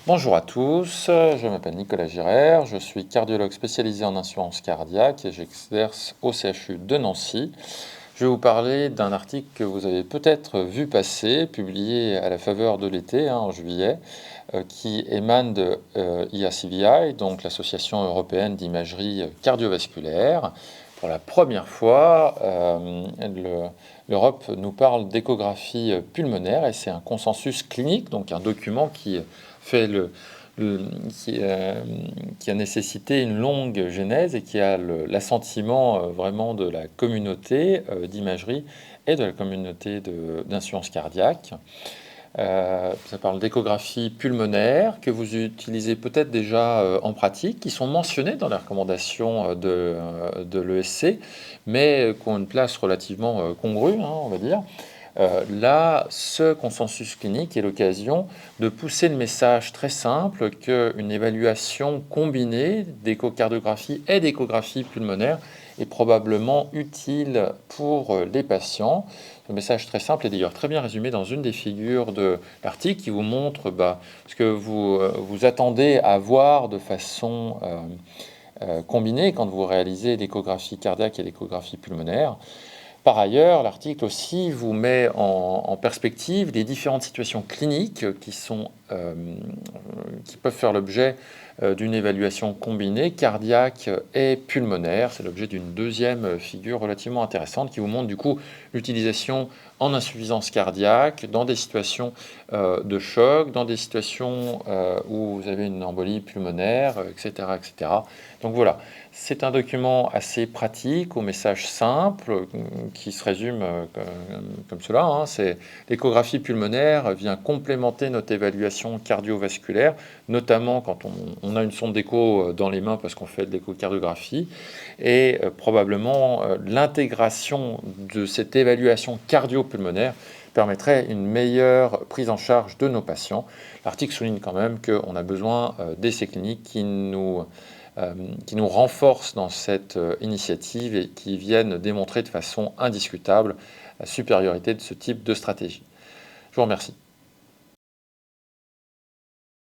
Bonjour à tous, je m'appelle Nicolas Girard, je suis cardiologue spécialisé en insuffisance cardiaque et j'exerce au CHU de Nancy. Je vais vous parler d'un article que vous avez peut-être vu passer, publié à la faveur de l'été, en juillet, qui émane de IACVI, donc l'Association européenne d'imagerie cardiovasculaire. Pour la première fois, l'Europe nous parle d'échographie pulmonaire et c'est un consensus clinique, donc un document qui fait le- qui, euh, qui a nécessité une longue genèse et qui a l'assentiment vraiment de la communauté d'imagerie et de la communauté d'insuffisance cardiaque. Ça parle d'échographie pulmonaire que vous utilisez peut-être déjà en pratique, qui sont mentionnés dans les recommandations de l'ESC, mais qui ont une place relativement congrue, on va dire. Là, ce consensus clinique est l'occasion de pousser le message très simple qu'une évaluation combinée d'échocardiographie et d'échographie pulmonaire est probablement utile pour les patients. Ce message très simple est d'ailleurs très bien résumé dans une des figures de l'article qui vous montre ce que vous attendez à voir de façon combinée quand vous réalisez l'échographie cardiaque et l'échographie pulmonaire. Par ailleurs, l'article aussi vous met en perspective les différentes situations cliniques qui peuvent faire l'objet d'une évaluation combinée cardiaque et pulmonaire. C'est l'objet d'une deuxième figure relativement intéressante qui vous montre du coup l'utilisation en insuffisance cardiaque dans des situations de choc, dans des situations où vous avez une embolie pulmonaire, etc., etc. Donc voilà, c'est un document assez pratique, au message simple, qui se résume comme cela. C'est l'échographie pulmonaire vient complémenter notre évaluation cardiovasculaire, notamment quand on a une sonde d'écho dans les mains parce qu'on fait de l'échocardiographie. Et probablement l'intégration de cette évaluation cardio-pulmonaire permettrait une meilleure prise en charge de nos patients. L'article souligne quand même qu'on a besoin d'essais cliniques qui nous renforcent dans cette initiative et qui viennent démontrer de façon indiscutable la supériorité de ce type de stratégie. Je vous remercie.